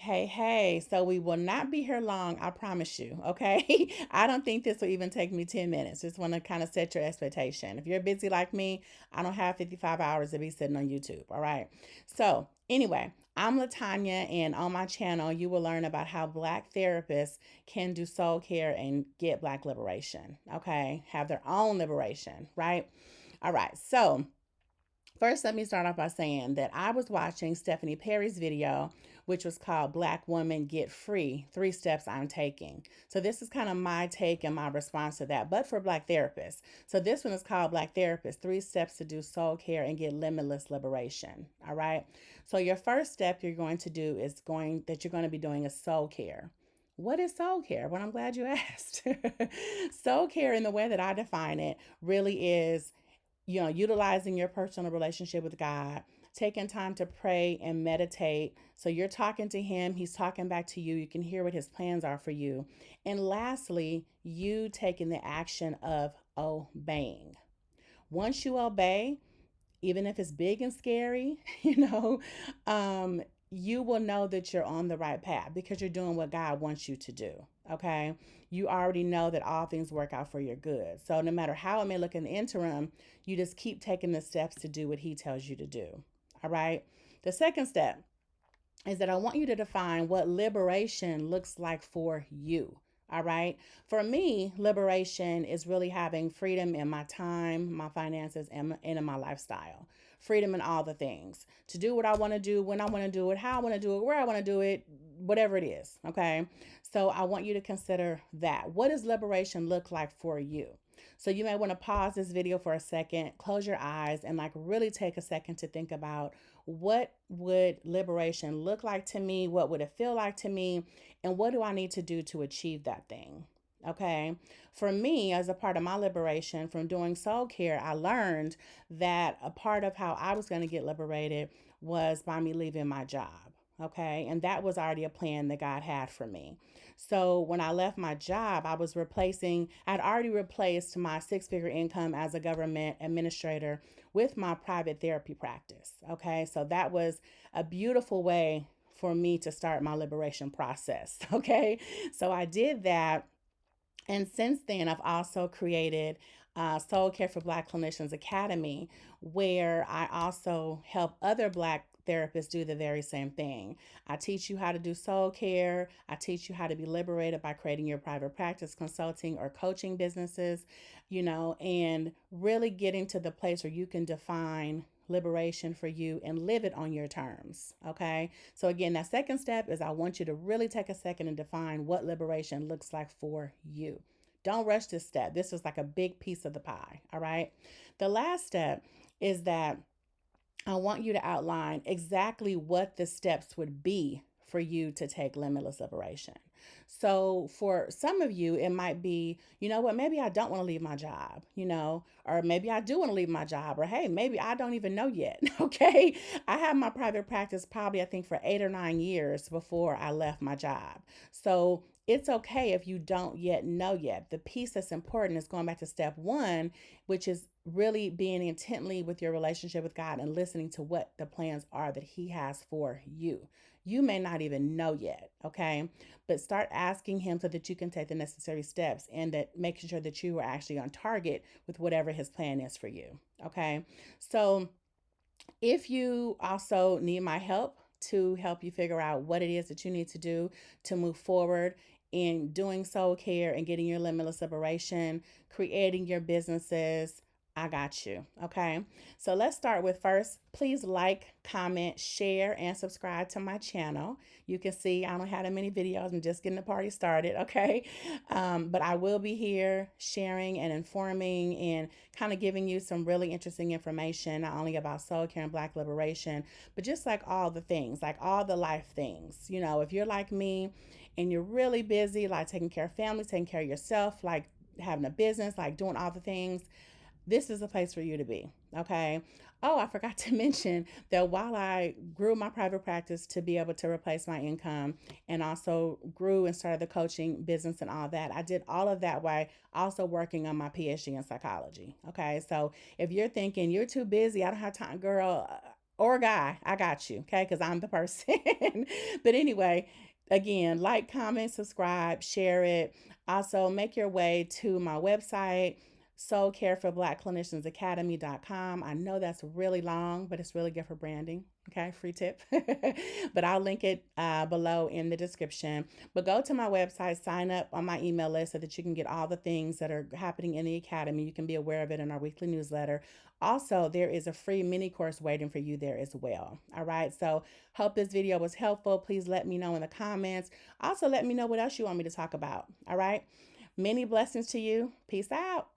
Hey. So we will not be here long, I promise you. Okay. I don't think this will even take me 10 minutes. Just want to kind of set your expectation. If you're busy like me, I don't have 55 hours to be sitting on YouTube. All right. So, anyway, I'm Latanya, and on my channel, you will learn about how Black therapists can do soul care and get Black liberation. Okay. Have their own liberation. Right. All right. So, first, let me start off by saying that I was watching Stephanie Perry's video, which was called Black Woman Get Free, 3 Steps I'm Taking. So this is kind of my take and my response to that, but for Black therapists. So this one is called Black Therapist, 3 Steps to Do Soul Care and Get Limitless Liberation. All right. So your first step you're going to do is you're going to be doing a soul care. What is soul care? Well, I'm glad you asked. Soul care, in the way that I define it, really is utilizing your personal relationship with God, taking time to pray and meditate. So you're talking to Him, He's talking back to you. You can hear what His plans are for you. And lastly, you taking the action of obeying. Once you obey, even if it's big and scary, um, you will know that you're on the right path because you're doing what God wants you to do. Okay. You already know that all things work out for your good. So no matter how it may look in the interim, you just keep taking the steps to do what He tells you to do. All right. The second step is that I want you to define what liberation looks like for you. All right. For me, liberation is really having freedom in my time, my finances, and in my lifestyle. Freedom in all the things. To do what I want to do, when I want to do it, how I want to do it, where I want to do it, whatever it is. Okay. So I want you to consider that. What does liberation look like for you? So you may want to pause this video for a second, close your eyes, and like really take a second to think about what would liberation look like to me? What would it feel like to me? And what do I need to do to achieve that thing? Okay. For me, as a part of my liberation from doing soul care, I learned that a part of how I was going to get liberated was by me leaving my job. Okay. And that was already a plan that God had for me. So when I left my job, I'd already replaced my 6 figure income as a government administrator with my private therapy practice. Okay. So that was a beautiful way for me to start my liberation process. Okay. So I did that. And since then, I've also created Soul Care for Black Clinicians Academy, where I also help other Black therapists do the very same thing. I teach you how to do soul care. I teach you how to be liberated by creating your private practice, consulting, or coaching businesses, and really getting to the place where you can define liberation for you and live it on your terms. Okay. So, again, that second step is I want you to really take a second and define what liberation looks like for you. Don't rush this step. This is like a big piece of the pie. All right. The last step is that I want you to outline exactly what the steps would be for you to take limitless liberation. So for some of you, it might be, you know what, maybe I don't want to leave my job, or maybe I do want to leave my job, or hey, maybe I don't even know yet. Okay. I had my private practice probably, I think, for 8 or 9 years before I left my job. So it's okay if you don't yet know yet. The piece that's important is going back to step one, which is really being intently with your relationship with God and listening to what the plans are that He has for you. You may not even know yet, okay? But start asking Him so that you can take the necessary steps and that making sure that you are actually on target with whatever His plan is for you, okay? So if you also need my help to help you figure out what it is that you need to do to move forward in doing soul care and getting your limitless liberation, creating your businesses, I got you. Okay. So let's start with first, please like, comment, share, and subscribe to my channel. You can see I don't have that many videos. I'm just getting the party started. Okay. But I will be here sharing and informing and kind of giving you some really interesting information, not only about soul care and Black liberation, but just like all the things, like all the life things. If you're like me and you're really busy, like taking care of family, taking care of yourself, like having a business, like doing all the things, this is a place for you to be. Okay. Oh, I forgot to mention that while I grew my private practice to be able to replace my income and also grew and started the coaching business and all that, I did all of that while also working on my PhD in psychology. Okay. So if you're thinking you're too busy, I don't have time, girl, or guy, I got you, okay? Because I'm the person. But anyway, again, like, comment, subscribe, share it. Also, make your way to my website, soul care for black clinicians academy.com. I know that's really long, but it's really good for branding. Okay, free tip. But I'll link it below in the description. But go to my website, sign up on my email list so that you can get all the things that are happening in the academy. You can be aware of it in our weekly newsletter. Also, there is a free mini course waiting for you there as well. All right. So, hope this video was helpful. Please let me know in the comments. Also, let me know what else you want me to talk about. All right. Many blessings to you. Peace out.